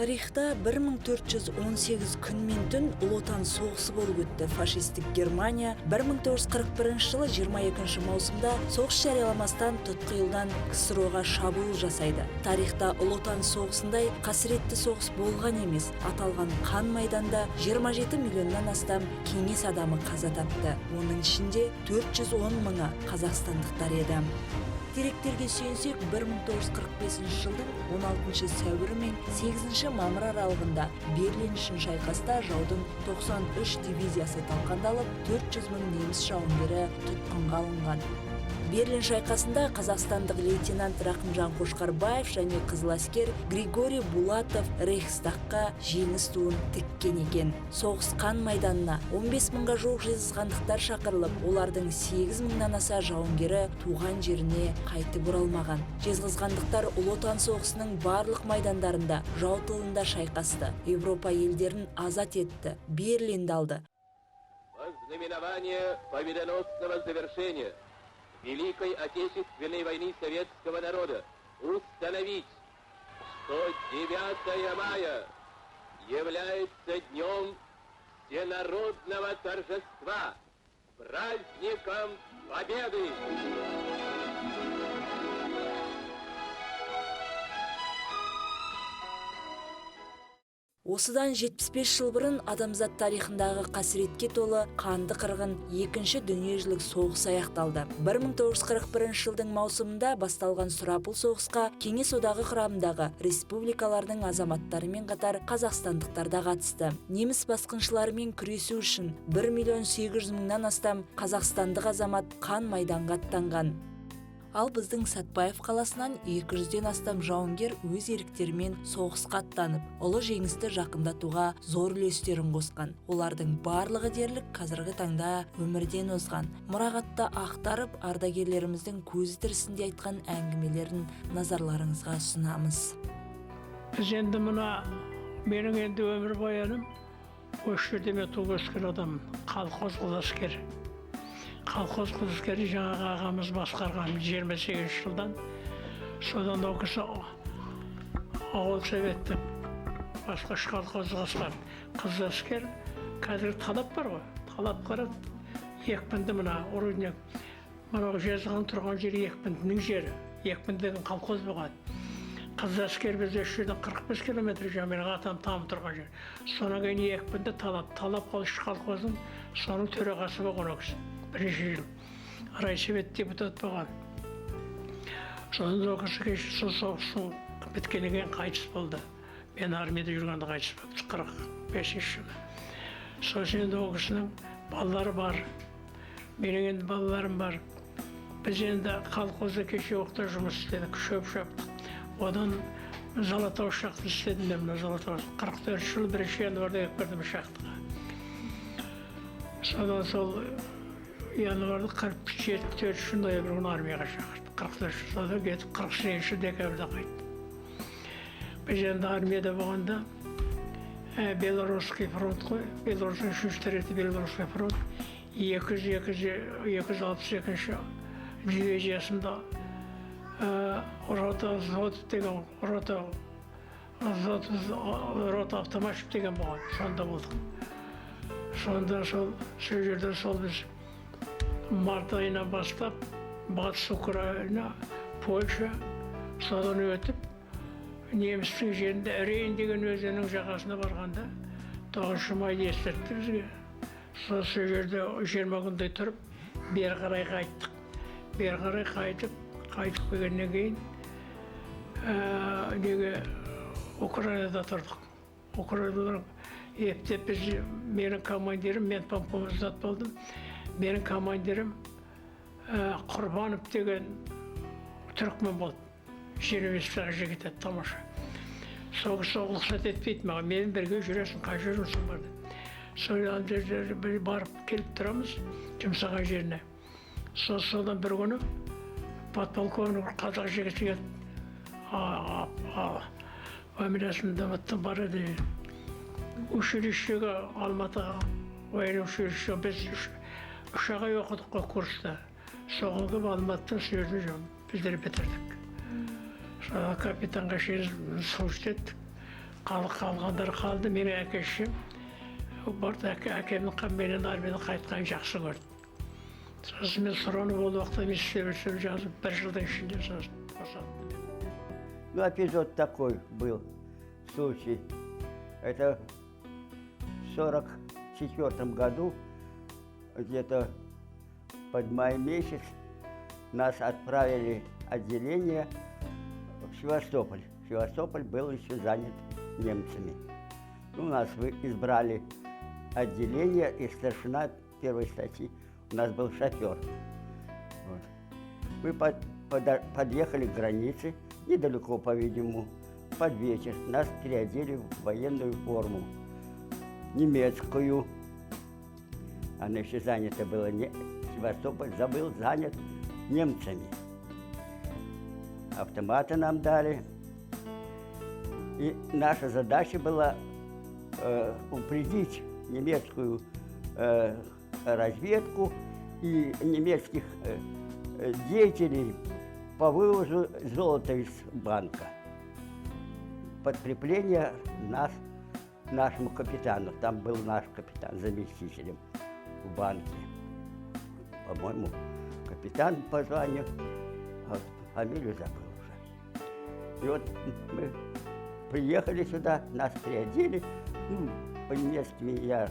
Тарихта 1418 күн мен түн Ұлы Отан соғысы болып өтті. Фашистік Германия 1941 жылы 22 маусымда соғыс жарияламастан тұтқиылдан КСРО-ға шабуыл жасайды. Тарихта Ұлы Отан соғысындай қасіретті соғыс болған емес. Аталған қан майданда 27 миллионнан астам кеңес адамы қаза тапты. Оның ішінде 410 мыңы қазақстандықтар еді. Деректерге сүйенсек, 1945 жылдың 16 сәуірі мен 8 мамыр аралығында Берлин үшін шайқаста жаудың 93 дивизиясы талқандалып, 400 мың неміс жауынгері тұтқынға алынған. Берлин шайқасында қазақстандық лейтенант Рақымжан Қошқарбаев және қызыл әскер Григорий Булатов Рейхстагқа жеңіс туын тіккен екен. Соғыс қан майданына 15 мыңға жуық жезқазғандықтар шақырылып, олардың 8 мыңнан аса жауынгері туған жеріне қайтып оралмаған. Жезқазғандықтар Ұлы Отан соғысының барлық майдандарында жау тылында шайқасты. Европа елдерін азат етті. Берлинді алды. Вознаменование победоносного завершения Великой Отечественной войны советского народа установить, что 9 мая является днем всенародного торжества, праздником Победы. Осыдан 75 жыл бұрын адамзат тарихындағы қасіретке толы қанды қырғын екінші дүниежүзілік соғыс аяқталды. 1941 жылдың маусымында басталған сұрапыл соғысқа Кеңес одағы құрамындағы республикалардың азаматтарымен қатар қазақстандықтар да қатысты. Неміс басқыншыларымен күресу үшін 1,8 миллионнан астам қазақстандық азамат қан майданға аттанған. Ал біздің Сәтбаев қаласынан 200-ден астам жауынгер өз еріктерімен соғысқа аттанып, ұлы жеңісті жақындатуға зор үлестерін қосқан. Олардың барлығы дерлік қазіргі таңда өмірден озған. Мұрағатта ақтарып, ардагерлеріміздің көзі тірісінде айтқан әңгімелерін назарларыңызға ұсынамыз. Біз енді мына менің енді өмір баяным, осы жерде мен туып өскен адаммын, колхоз қызыләскер. Колхоз қызыләскері жаңағы ағамыз басқарған 28 жылдан. Содан ол кісі ауыл советтің басқа колхозы қосқан. Қызыләскер қазір талап бар ғой. Талап қарап, екпінді мына орудник, мына Жезқазған тұрған жері екпіндінің жері. Екпіндегі колхоз болған. Қызыләскер бізде жерден 45 километр менің атам тамы тұрған жер. Содан кейін екпінді талап қол колхоздың соның төрағасы болған ол кісі. Бірінші жыл райсовет депутат болған. Содан ол кісі сол соғыстың біткеннен кейін қайтыс болды. Мен армияда жүргенде қайтыс болды, 45 жылы. Сосын енді ол кісінің балалары бар. Менің енді балаларым бар. Біз енді колхозда кеше оқта жұмыс істедік, шөп шаптық. Одан Золотой шақты істедім мен, Золотой 44 жыл 1 январда екпірдім шақтыға. Содан сол январда 44 ноябрь күні армияға шақырды. 44 жылда кетіп 48 декабрьда қайтты. Біз енді армияда болғанда Белорусский фронт қой, Белорусский 3-3 Белорусский фронт 262 дивизиясында рота взвод деген рота автоматчик деген болған. Сонда болдық. Сонда сол жерде сол біз март айынан бастап Батыс Украина, Польша, содан өтіп, немістің жерінде Рейн деген өзеннің жағасына барғанда 9 майды естіртті бізге. Сол жерде 20 күндей тұрып, бері қарай қайттық. Бері қарай қайтып келгеннен кейін Украинада тұрдық. Украинада ептеп біз, менің командирім, мен помпомыздат болдым. Менің командирім Құрбанов деген түрікмен болды. 25 жігіт еді, тамаша. Соғыс ұлықсат етпейді маған, менің бірге жүресің, қай жүрмісің барды. Содан біз барып келіп тұрамыз жұмсаған жеріне. Содан бір күні подполковник қазақ жігіт келді. Фамилиясында барады. Училищеге, Алматыға, военный училище, біз 3 ай оқыдық қой курста. Соған келіп Алматыдан біздер бітірдік. Содан капитанға шейін служит еттік. қалғандар қалды. Менің әкешім барда әкемнің менен армиядан қайтқан жақсы көрді. Сосын мен сұранып ол уақытта мен істеп жазып, 1 жылдың ішінде сосын босаттым. Ну, эпизод такой был, случай. Это в 1944 году, где-то под май месяц, нас отправили отделение в Севастополь. Севастополь был еще занят немцами. Ну, нас избрали отделение, и старшина первой статьи у нас был шофер. Вот. Мы подъехали к границе, недалеко, по-видимому, под вечер. Нас переодели в военную форму, немецкую. Она еще занята была, Севастополь был занят немцами. Автоматы нам дали. И наша задача была упредить немецкую разведку и немецких деятелей по вывозу золота из банка. Подкрепление нашему капитану. Там был наш капитан заместителем в банке. По-моему, капитан по званию, а фамилию забыл уже. И вот мы приехали сюда, нас приодели. Ну, по-немецки я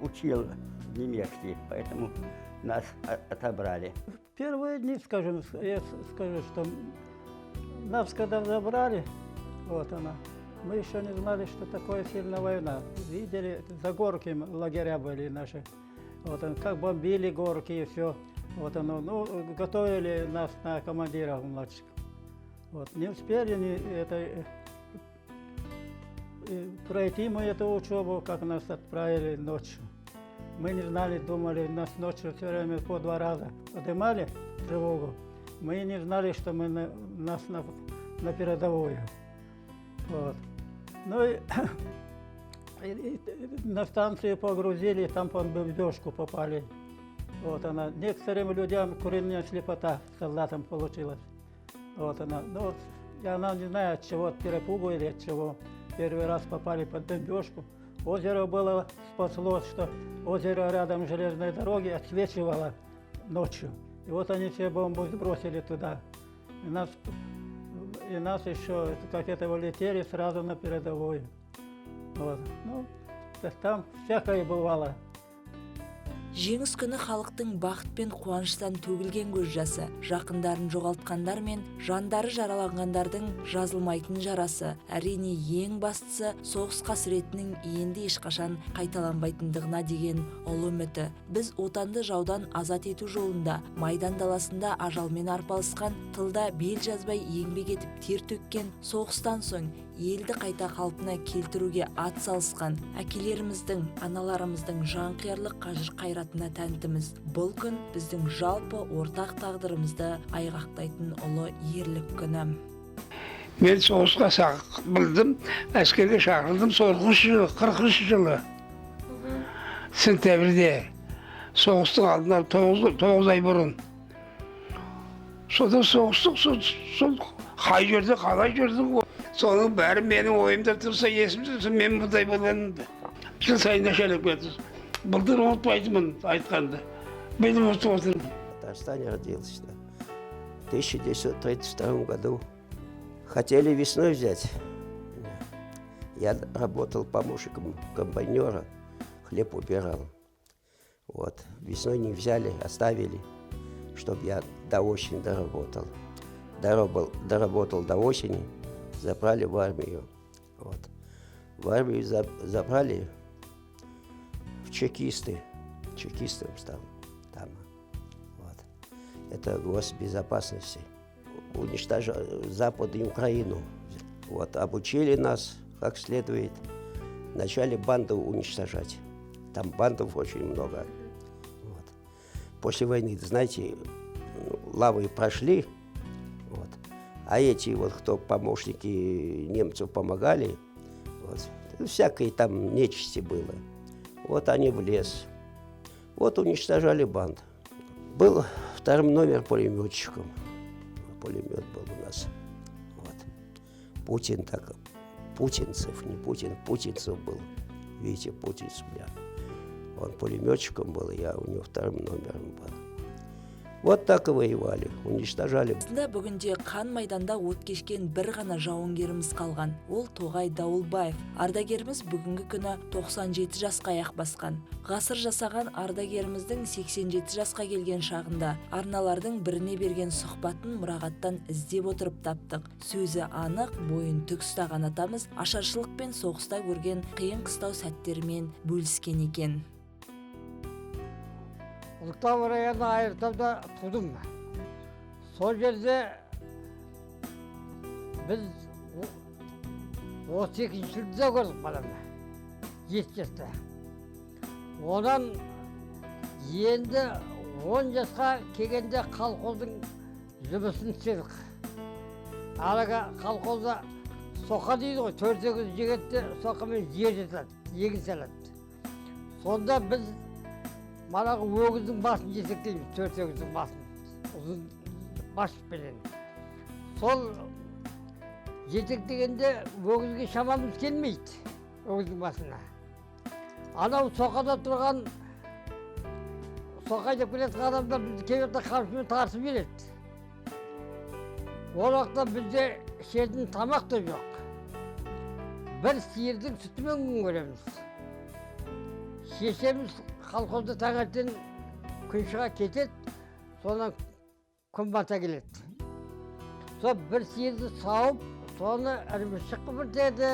учил немецкий, поэтому нас отобрали. Первые дни, скажем, я скажу, что нас когда забрали, вот она, мы еще не знали, что такое сильная война. Видели, за горки лагеря были наши, вот он, как бомбили горки и все. Вот оно, ну, готовили нас на командиров младших. Вот, не успели пройти мы эту учебу, как нас отправили ночью. Мы не знали, думали, нас ночью все время по 2 раза поднимали тревогу. Мы не знали, что нас на передовую. Вот. Ну и на станцию погрузили, там по бомбежку попали. Вот она. Некоторым людям куриная слепота солдатам получилась. Вот она. Ну, она не знаю, от чего, от перепугу или от чего. Первый раз попали под бомбежку. Озеро было, спасло, что озеро рядом железной дороги отсвечивало ночью. И вот они все бомбу сбросили туда. И нас еще, как это, улетели сразу на передовую. Вот. Ну, там всякое бывало. Жеңіс күні халықтың бақыт пен қуаныштан төгілген көз жасы, жақындарын жоғалтқандар мен жандары жараланғандардың жазылмайтын жарасы, әрине ең бастысы соғыс қасіретінің енді ешқашан қайталанбайтындығына деген ұлы үміті. Біз отанды жаудан азат ету жолында, майдан даласында ажалмен арпалысқан, тылда бел жазбай еңбек етіп тер төккен, соғыстан соң елді қайта қалпына келтіруге ат салысқан әкелеріміздің, аналарымыздың жанқиярлық қажыр-қайратына тәнтіміз. Бұл күн біздің жалпы ортақ тағдырымызды айғақтайтын ұлы ерлік күні. Мен соғысқа білдім, әскерге шақырылдым 40 жылы. Сентябрьде, соғыстың алдынан 9 ай бұрын. Содан соғыстық, сол қай жерде, қалай жердің. Соның бәрі менің ойымда тұрса, есімде тұрса, мен бұндай болғанымды. Жыл сайын начальник етті. Бұлдыр ұмытпайтынмын айтқанды. Мен ұмытып отырмын. В Татарстане родился в 1932 году. Хотели весной взять. Я работал помощником комбайнера, хлеб убирал. Вот. Весной не взяли, оставили, чтобы я до осени доработал. Доработал до осени. Забрали в армию. Вот. В армию забрали в чекисты. Чекистом стал там. Вот. Это госбезопасности. Уничтожали Западную Украину. Вот. Обучили нас как следует. Начали банду уничтожать. Там бандов очень много. Вот. После войны, знаете, лавы прошли. Вот. А эти вот, кто помощники немцев помогали, вот, всякой там нечисти было. Вот они в лес. Вот уничтожали банд. Был вторым номер пулеметчиком. Пулемет был у нас. Вот. Путин так, Путинцев, не Путин, Путинцев был. Видите, Путинцев у меня. Он пулеметчиком был, я у него вторым номером был. Вот так и воевали, уничтожали. Осында бүгінде қан майданда от кешкен бір ғана жауынгеріміз қалған. Ол Тоғай Дауылбаев. Ардагеріміз бүгінгі күні 97 жасқа аяқ басқан. Ғасыр жасаған ардагеріміздің 87 жасқа келген шағында арналардың біріне берген сұхбатын мұрағаттан іздеп отырып таптық. Сөзі анық, бойын түк ұстаған атамыз ашаршылық пен соғыста көрген қиын қыстау сәттерімен бөліскен екен. Ұлықтау районы Айыртауда тудым. Сол жерде біз 32-ші жылда көрдік баламды. 7 жаста. Одан енді 10 жасқа келгенде колхоздың жұмысын істедік. Алға колхозда соқа дейді ғой, 4-8 жігітті соқамен жер жатады, егін салады. Сонда біз манағы өгіздің басын жесектейміз, 4-8-дің басын, ұзын башпенен. Сол жесектегенде өгізге шамамыз келмейді, өгіздің басына. Анау соқада тұрған, соқа деп келетін адамдар бізді кебетті қамшымен тарсып береді. Ол уақытта бізде ішетін тамақ та жоқ. Бір сиырдың сүтімен күн көреміз. Шешеміз колхозда таңертең күн шыға кетеді, содан күн бата келеді. Сол бір сиырды сауып, соны ірімшік қып бітеді,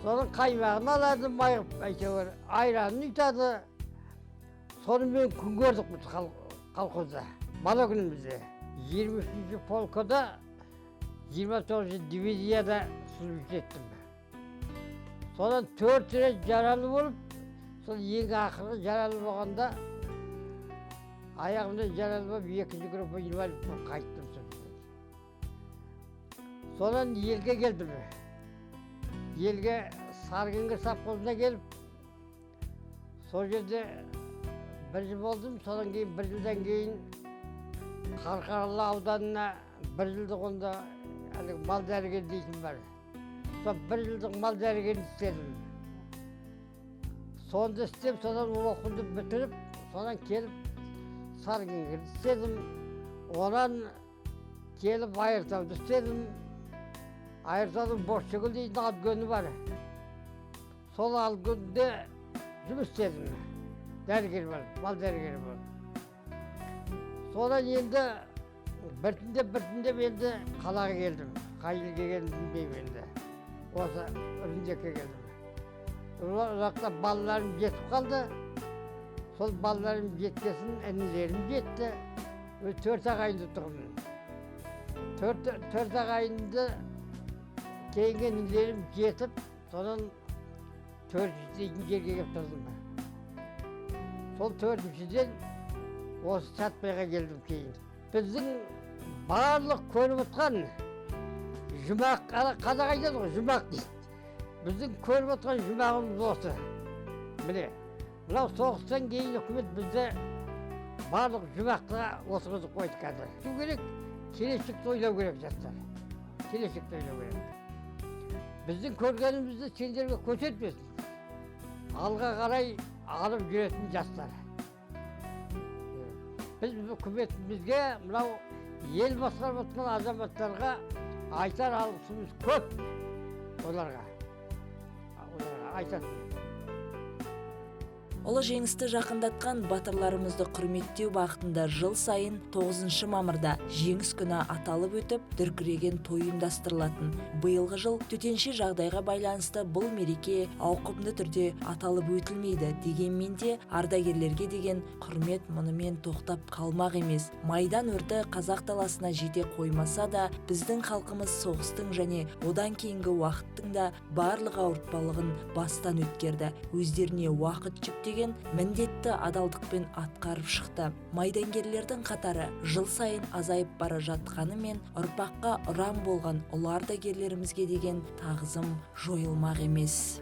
соның қаймағын алады, майып, әйтеуір айранын үйтады. Сонымен күн көрдік біз колхозда, бала күнімізде. 23-ші полкада, 29-ші дивизияда служба еттім. Содан 4 рет жаралы болып, сол ең ақырғы жаралы болғанда, аяғымда жаралы болып, 2-ші группа инвалид болып қайттым. Содан елге келдім. Елге Саргинге совхозына келіп, сол жерде бір жыл болдым, содан кейін бір жылдан кейін Қарқаралы ауданына бір жылдық онда мал дәрігер дейтін бар. Сол бір жылдық мал дәрігерін істедім. Сонда істеп, содан оқуды бітіріп, содан келіп Саргинге істедім. Онан келіп Айыртауды істедім. Айыртаудың Бозшыкөл дейтін алгөні бар. Сол алгөнде жұмыс істедім. Дәрігер бар, мал дәрігері бар. Содан енді біртіндеп енді қалаға келдім. Қай елге келдім деймін енді. Осы Үріндекке келдім. Ұлақта балаларым жетіп қалды. Сол балаларым жеткесін, әнілерім жетті. 4 ағайынды тұрмын. 4 ағайынды кейінгі әнілерім жетіп, содан 4-ші жерге кеп тұрдым. Сол 4-шіден осы Сәтбайға келдім кейін. Біздің барлық көріп отқан жұмақ, қазақ айтады ғой, жұмақ дейді. Біздің көріп отқан жұмағымыз осы. Міне, мынау соғыстан кейін үкімет бізді барлық жұмаққа отырғызып қойды қазір. Су керек, келешекті ойлау керек жастар. Келешекті ойлау керек. Біздің көргенімізді сендерге көрсетпесін. Алға қарай алып жүретін жастар. Біз үкіметімізге, мынау ел басқарып отқан азаматтарға айтар алғысымыз көп оларға. Айтады. Ұлы жеңісті жақындатқан батырларымызды құрметтеу бағытында жыл сайын 9 мамырда жеңіс күні аталып өтіп, дүркіреген той ұйымдастырылатын. Биылғы жыл төтенше жағдайға байланысты бұл мереке ауқымды түрде аталып өтілмейді. Дегенмен де ардагерлерге деген құрмет мұнымен тоқтап қалмақ емес. Майдан өрті қазақ даласына жете қоймаса да, біздің халқымыз соғыстың және одан кейінгі уақыттың да барлық ауыртпалығын бастан өткерді. Өздеріне уақыт жүктеген міндетті адалдықпен атқарып шықты. Майдангерлердің қатары жыл сайын азайып бара жатқанымен, ұрпаққа ұран болған ұлы ардагерлерімізге деген тағзым жойылмақ емес.